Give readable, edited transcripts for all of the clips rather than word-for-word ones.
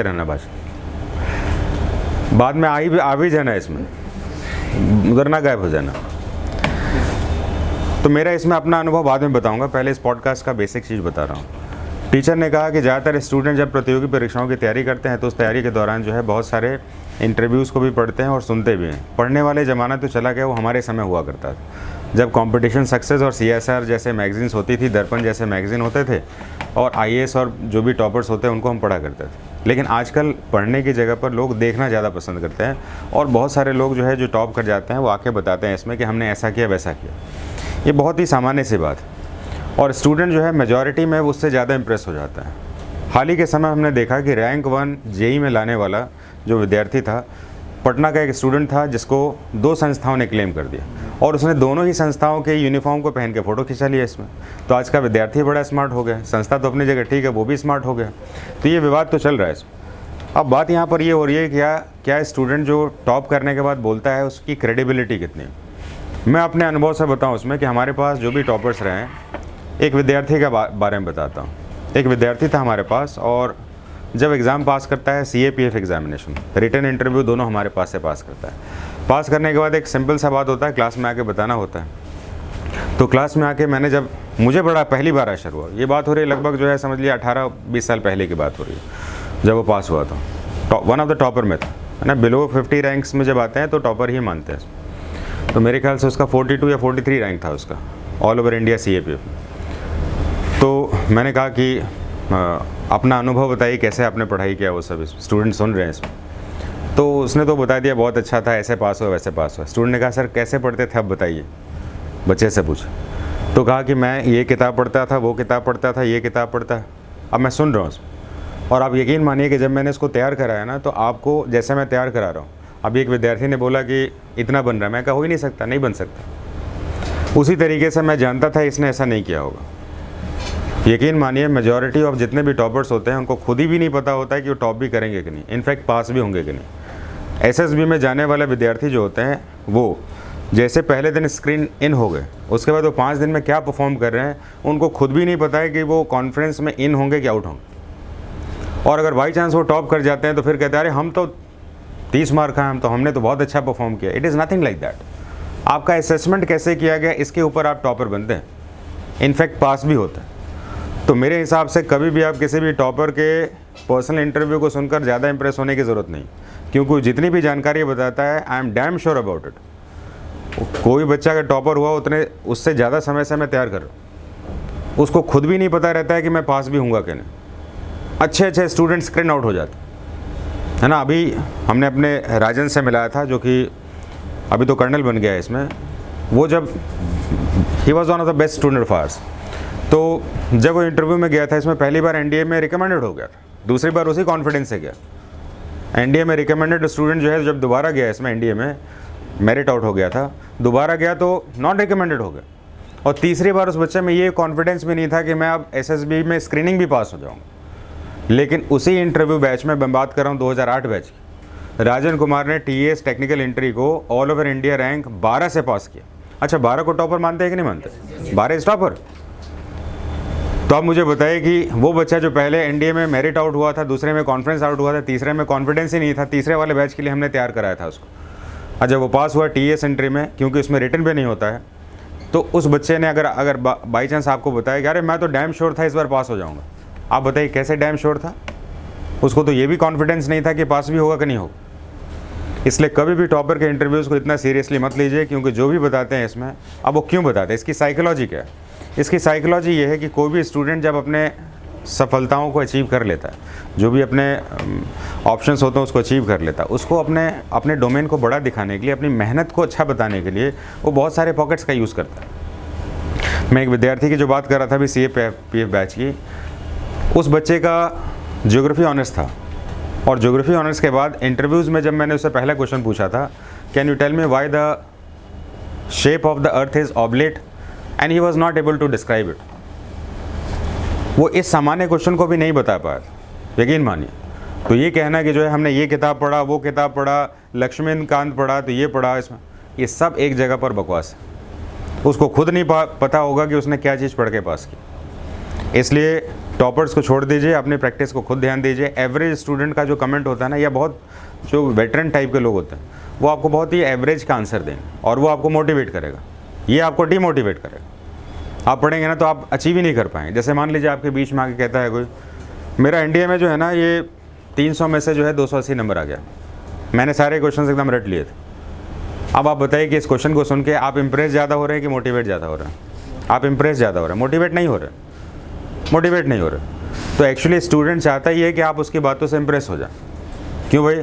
रहना भाषा बाद में आ भी जाना, इसमें उधर ना गायब हो जाना। तो मेरा इसमें अपना अनुभव बाद में बताऊंगा, पहले इस पॉडकास्ट का बेसिक चीज़ बता रहा हूँ। टीचर ने कहा कि ज़्यादातर स्टूडेंट जब प्रतियोगी परीक्षाओं की तैयारी करते हैं तो उस तैयारी के दौरान जो है बहुत सारे इंटरव्यूज़ को भी पढ़ते हैं और सुनते भी हैं। पढ़ने वाले ज़माना तो चला गया, वो हमारे समय हुआ करता था जब कंपटीशन सक्सेस और CSR जैसे मैगजीन्स होती थी, दर्पण जैसे मैगजीन होते थे, और IAS और जो भी टॉपर्स होते हैं उनको हम पढ़ा करते थे। लेकिन आजकल पढ़ने की जगह पर लोग देखना ज़्यादा पसंद करते हैं, और बहुत सारे लोग जो है जो टॉप कर जाते हैं वो आके बताते हैं इसमें कि हमने ऐसा किया वैसा किया। ये बहुत ही सामान्य सी बात है, और स्टूडेंट जो है मेजॉरिटी में उससे ज़्यादा इम्प्रेस हो जाता है। हाल ही के समय हमने देखा कि रैंक 1 JEE में लाने वाला जो विद्यार्थी था, पटना का एक स्टूडेंट था जिसको 2 संस्थाओं ने क्लेम कर दिया, और उसने दोनों ही संस्थाओं के यूनिफॉर्म को पहन के फ़ोटो खिंचा लिया इसमें। तो आज का विद्यार्थी बड़ा स्मार्ट हो गया, संस्था तो अपनी जगह ठीक है, वो भी स्मार्ट हो गया। तो ये विवाद तो चल रहा है इसमें। अब बात यहाँ पर ये हो रही है क्या स्टूडेंट जो टॉप करने के बाद बोलता है उसकी क्रेडिबिलिटी कितनी है। मैं अपने अनुभव से बताऊँ उसमें कि हमारे पास जो भी टॉपर्स रहे हैं, एक विद्यार्थी के बारे में बताता हूँ। एक विद्यार्थी था हमारे पास, और जब एग्ज़ाम पास करता है CAPF एग्जामिनेशन, रिटन इंटरव्यू दोनों हमारे पास से पास करता है। पास करने के बाद एक सिंपल सा बात होता है, क्लास में आके बताना होता है। तो क्लास में आके मुझे बड़ा पहली बार आश्चर्य हुआ। ये बात हो रही है लगभग जो है समझ लिया 18-20 साल पहले की बात हो रही है, जब वो पास हुआ था। वन ऑफ द टॉपर में था, है ना। बिलो 50 रैंक्स में जब आते हैं तो टॉपर ही मानते हैं। तो मेरे ख्याल से उसका 42 या 43 रैंक था उसका, ऑल ओवर इंडिया CAPF। तो मैंने कहा कि अपना अनुभव बताइए, कैसे आपने पढ़ाई किया, वो सब स्टूडेंट सुन रहे हैं इसमें। तो उसने तो बता दिया बहुत अच्छा था, ऐसे पास हुआ वैसे पास हुआ। स्टूडेंट ने कहा सर कैसे पढ़ते थे अब बताइए, बच्चे से पूछा। तो कहा कि मैं ये किताब पढ़ता था, वो किताब पढ़ता था, ये किताब पढ़ता। अब मैं सुन रहा हूँ उसमें, और आप यकीन मानिए कि जब मैंने इसको तैयार कराया ना, तो आपको जैसे मैं तैयार करा रहा हूँ, अभी एक विद्यार्थी ने बोला कि इतना बन रहा है, मैं कहा हो ही नहीं सकता, नहीं बन सकता। उसी तरीके से मैं जानता था इसने ऐसा नहीं किया होगा। यकीन मानिए मेजॉरिटी ऑफ जितने भी टॉपर्स होते हैं उनको खुद ही भी नहीं पता होता है कि वो टॉप भी करेंगे कि नहीं, इनफैक्ट पास भी होंगे कि नहीं। SSB में जाने वाले विद्यार्थी जो होते हैं वो जैसे पहले दिन स्क्रीन इन हो गए, उसके बाद वो 5 दिन में क्या परफॉर्म कर रहे हैं उनको खुद भी नहीं पता है कि वो कॉन्फ्रेंस में इन होंगे कि आउट होंगे। और अगर बाई चांस वो टॉप कर जाते हैं तो फिर कहते हैं अरे हम तो 30 मार्क हैं, हमने तो बहुत अच्छा परफॉर्म किया। It is nothing like that. आपका असेसमेंट कैसे किया गया इसके ऊपर आप टॉपर बनते हैं, इनफैक्ट पास भी होता है। तो मेरे हिसाब से कभी भी आप किसी भी टॉपर के पर्सनल इंटरव्यू को सुनकर ज़्यादा इंप्रेस होने की ज़रूरत नहीं, क्योंकि जितनी भी जानकारी बताता है I am damn sure about it. कोई बच्चा अगर टॉपर हुआ उससे ज़्यादा समय से मैं तैयार कर रहा हूँ, उसको खुद भी नहीं पता रहता है कि मैं पास भी हूँगा कि नहीं। अच्छे स्टूडेंट स्क्रीन आउट हो जाते है ना। अभी हमने अपने राजन से मिलाया था, जो कि अभी तो कर्नल बन गया है इसमें। वो जब he was one of the best student of hours, तो जब वो इंटरव्यू में गया था इसमें पहली बार NDA में रिकमेंडेड हो गया था, दूसरी बार उसी कॉन्फिडेंस से गया। NDA में रिकमेंडेड स्टूडेंट जो है जब दोबारा गया इसमें NDA में मेरिट आउट हो गया था, दोबारा गया तो नॉन रिकमेंडेड हो गया। और तीसरी बार उस बच्चे में ये कॉन्फिडेंस भी नहीं था कि मैं अब SSB में स्क्रीनिंग भी पास हो जाऊँगा। लेकिन उसी इंटरव्यू बैच में मैं बात कर रहा हूँ 2008 बैच की, राजन कुमार ने TAS टेक्निकल एंट्री को ऑल ओवर इंडिया रैंक 12 से पास किया। अच्छा 12 को टॉपर मानते हैं कि नहीं मानते? 12 इज टॉपर। तो आप मुझे बताइए कि वो बच्चा जो पहले NDA में मेरिट आउट हुआ था, दूसरे में कॉन्फ्रेंस आउट हुआ था, तीसरे में कॉन्फिडेंस ही नहीं था, तीसरे वाले बैच के लिए हमने तैयार कराया था उसको। अच्छा वो पास हुआ TAS एंट्री में, क्योंकि उसमें रिटन भी नहीं होता है। तो उस बच्चे ने अगर बाई चांस आपको बताया कि अरे मैं तो डैम श्योर था इस बार पास हो जाऊँगा, आप बताइए कैसे डैम श्योर था? उसको तो ये भी कॉन्फिडेंस नहीं था कि पास भी होगा कि नहीं होगा। इसलिए कभी भी टॉपर के इंटरव्यूज़ को इतना सीरियसली मत लीजिए, क्योंकि जो भी बताते हैं इसमें, अब वो क्यों बताते हैं, इसकी साइकोलॉजी क्या है? इसकी साइकोलॉजी ये है कि कोई भी स्टूडेंट जब अपने सफलताओं को अचीव कर लेता है, जो भी अपने ऑप्शंस होते हैं उसको अचीव कर लेता है, उसको अपने डोमेन को बड़ा दिखाने के लिए, अपनी मेहनत को अच्छा बताने के लिए वो बहुत सारे पॉकेट्स का यूज़ करता है। मैं एक विद्यार्थी की जो बात कर रहा था अभी CAPF बैच की, उस बच्चे का ज्योग्राफी ऑनर्स था, और ज्योग्राफी ऑनर्स के बाद इंटरव्यूज़ में जब मैंने उससे पहला क्वेश्चन पूछा था, can you tell me why the shape of the earth is oblate, and he was not able to describe it. वो इस सामान्य क्वेश्चन को भी नहीं बता पाया, यकीन मानिए। तो ये कहना कि जो है हमने ये किताब पढ़ा, वो किताब पढ़ा, लक्ष्मीकांत पढ़ा, तो ये पढ़ा, इसमें ये सब एक जगह पर बकवास है। उसको खुद नहीं पता होगा कि उसने क्या चीज़ पढ़ के पास की। इसलिए टॉपर्स को छोड़ दीजिए, अपनी प्रैक्टिस को खुद ध्यान दीजिए। एवरेज स्टूडेंट का जो कमेंट होता है ना, या बहुत जो वेटरन टाइप के लोग होते हैं, वो आपको बहुत ही एवरेज का आंसर देंगे और वो आपको मोटिवेट करेगा, ये आपको डीमोटिवेट करेगा। आप पढ़ेंगे ना तो आप अचीव ही नहीं कर पाएंगे। जैसे मान लीजिए आपके बीच में आके कहता है कोई, मेरा एनडीए में जो है ना ये 300 में से जो है 280 नंबर आ गया, मैंने सारे क्वेश्चन एकदम रट लिए थे। अब आप बताइए कि इस क्वेश्चन को सुन के आप इम्प्रेस ज़्यादा हो रहे हैं कि मोटिवेट ज़्यादा हो रहे हैं? आप इम्प्रेस ज़्यादा हो रहे हैं, मोटिवेट नहीं हो रहे, मोटिवेट नहीं हो रहे। तो एक्चुअली स्टूडेंट चाहता ही है कि आप उसकी बातों से इम्प्रेस हो जाए। क्यों भाई?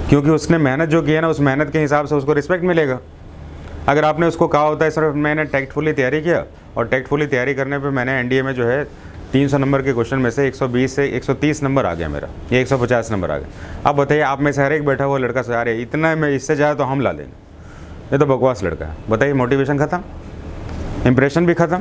क्योंकि उसने मेहनत जो की है ना, उस मेहनत के हिसाब से उसको रिस्पेक्ट मिलेगा। अगर आपने उसको कहा होता है सर मैंने टेक्टफुली तैयारी किया, और टेक्टफुली तैयारी करने पे मैंने एनडीए में जो है 300 नंबर के क्वेश्चन में से 120 से 130 नंबर आ गया मेरा, या 150 नंबर आ गया। अब बताइए आप में से हर एक बैठा हुआ लड़का से, अरे इतना में इससे ज़्यादा तो हम ला लेंगे, ये तो बकवास लड़का है। बताइए, मोटिवेशन ख़त्म, इंप्रेशन भी ख़त्म,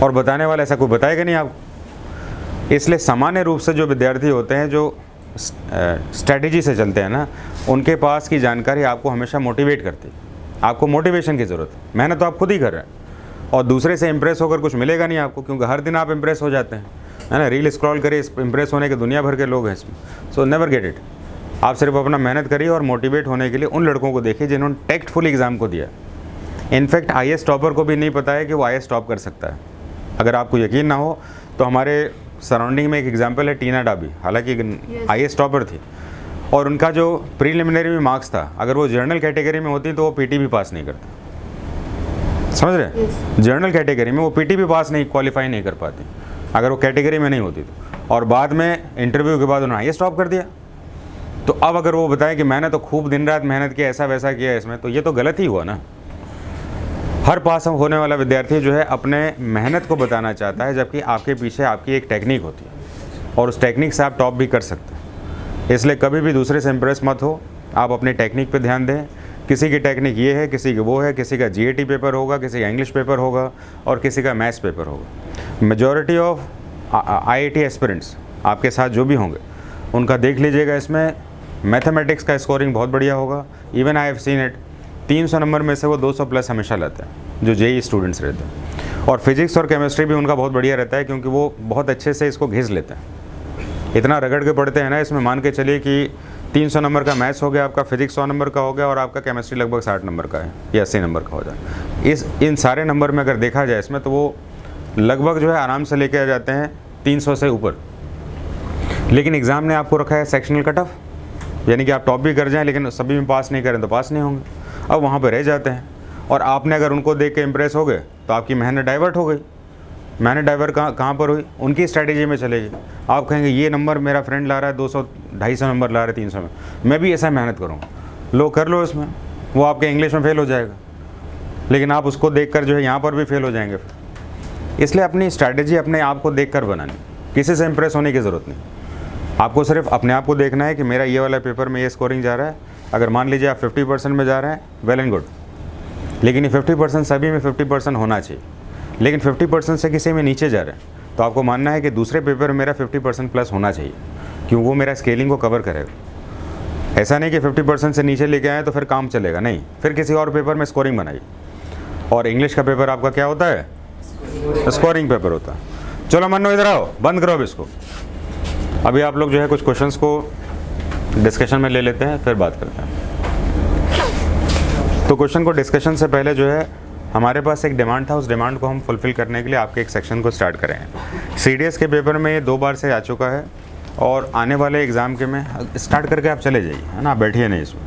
और बताने वाला ऐसा कोई बताएगा नहीं आपको। इसलिए सामान्य रूप से जो विद्यार्थी होते हैं, जो स्ट्रैटेजी से चलते हैं ना, उनके पास की जानकारी आपको हमेशा मोटिवेट करती है। आपको मोटिवेशन की ज़रूरत है, मेहनत तो आप खुद ही कर रहे हैं, और दूसरे से इम्प्रेस होकर कुछ मिलेगा नहीं आपको, क्योंकि हर दिन आप इम्प्रेस हो जाते हैं, है ना। रील स्क्रॉल करिए, इम्प्रेस होने के दुनिया भर के लोग हैं इसमें। So never get it. आप सिर्फ अपना मेहनत करिए, और मोटिवेट होने के लिए उन लड़कों को देखिए जिन्होंने टेक्टफुल एग्ज़ाम को दिया। इनफैक्ट आईएएस टॉपर को भी नहीं पता है कि वो आईएएस टॉप कर सकता है। अगर आपको यकीन ना हो तो हमारे सराउंडिंग में एक एग्जाम्पल है टीना डाबी, हालांकि आईएएस टॉपर थी, और उनका जो प्रीलिमिनरी में मार्क्स था, अगर वो जर्नल कैटेगरी में होती तो वो पीटी भी पास नहीं करती। समझ रहे? जर्नल कैटेगरी में वो पीटी भी पास नहीं, क्वालिफाई नहीं कर पाती अगर वो कैटेगरी में नहीं होती तो। और बाद में इंटरव्यू के बाद उन्होंने आईएएस टॉप कर दिया। तो अब अगर वो बताए कि मैंने तो खूब दिन रात मेहनत किया, ऐसा वैसा किया इसमें, तो ये तो गलत ही हुआ ना। हर पास होने वाला विद्यार्थी जो है अपने मेहनत को बताना चाहता है, जबकि आपके पीछे आपकी एक टेक्निक होती है, और उस टेक्निक से आप टॉप भी कर सकते हैं। इसलिए कभी भी दूसरे से इम्प्रेस मत हो, आप अपनी टेक्निक पे ध्यान दें। किसी की टेक्निक ये है, किसी की वो है, किसी का जीएटी पेपर होगा, किसी का इंग्लिश पेपर होगा, और किसी का मैथ्स पेपर होगा। मेजॉरिटी ऑफ आईआईटी एस्पिरेंट्स आपके साथ जो भी होंगे उनका देख लीजिएगा, इसमें मैथमेटिक्स का स्कोरिंग बहुत बढ़िया होगा। Even I have seen it, 300 number में से वो 200 प्लस हमेशा लाते हैं जो जेईई स्टूडेंट्स रहते हैं। और फिजिक्स और केमिस्ट्री भी उनका बहुत बढ़िया रहता है, क्योंकि वो बहुत अच्छे से इसको घिस लेते हैं। इतना रगड़ के पढ़ते हैं ना इसमें, मान के चलिए कि 300 नंबर का मैथ्स हो गया, आपका फिजिक्स 100 नंबर का हो गया, और आपका केमिस्ट्री लगभग 60 नंबर का है या 80 नंबर का हो जाए। इन सारे नंबर में अगर देखा जाए इसमें, तो वो लगभग जो है आराम से लेके आ जाते हैं 300 से ऊपर। लेकिन एग्ज़ाम ने आपको रखा है सेक्शनल कट ऑफ, यानी कि आप टॉप भी कर जाएं लेकिन सभी में पास नहीं करें तो पास नहीं होंगे। अब वहाँ पर रह जाते हैं, और आपने अगर उनको देख के इम्प्रेस हो गए तो आपकी मेहनत डाइवर्ट हो गई। मेहनत डाइवर्ट कहाँ पर हुई? उनकी स्ट्रैटेजी में चलेगी। आप कहेंगे ये नंबर मेरा फ्रेंड ला रहा है, 200-250 नंबर ला रहा है 300 में, मैं भी ऐसा मेहनत करूँगा। लो कर लो इसमें, वो आपके इंग्लिश में फेल हो जाएगा, लेकिन आप उसको देख कर जो है यहाँ पर भी फेल हो जाएंगे फिर। इसलिए अपनी स्ट्रैटेजी अपने आप को देख कर बनानी, किसी से इम्प्रेस होने की ज़रूरत नहीं। आपको सिर्फ अपने आप को देखना है कि मेरा ये वाला पेपर में ये स्कोरिंग जा रहा है। अगर मान लीजिए आप 50% में जा रहे हैं, वेल एंड गुड, लेकिन ये 50% सभी में 50% होना चाहिए। लेकिन 50% से किसी में नीचे जा रहे हैं तो आपको मानना है कि दूसरे पेपर में मेरा 50% प्लस होना चाहिए, क्योंकि वो मेरा स्केलिंग को कवर करेगा। ऐसा नहीं कि 50% से नीचे लेके आए तो फिर काम चलेगा, नहीं, फिर किसी और पेपर में स्कोरिंग बनाइए। और इंग्लिश का पेपर आपका क्या होता है? स्कोरिंग पेपर होता है। चलो मन्नो इधर आओ, बंद करो अब इसको। अभी आप लोग जो है कुछ क्वेश्चंस को डिस्कशन में ले लेते हैं, फिर बात करते हैं। तो क्वेश्चन को डिस्कशन से पहले जो है हमारे पास एक डिमांड था, उस डिमांड को हम फुलफ़िल करने के लिए आपके एक सेक्शन को स्टार्ट करें। सीडीएस के पेपर में ये 2 बार से आ चुका है, और आने वाले एग्ज़ाम के में स्टार्ट करके आप चले जाइए, है ना, बैठिए नहीं इसमें।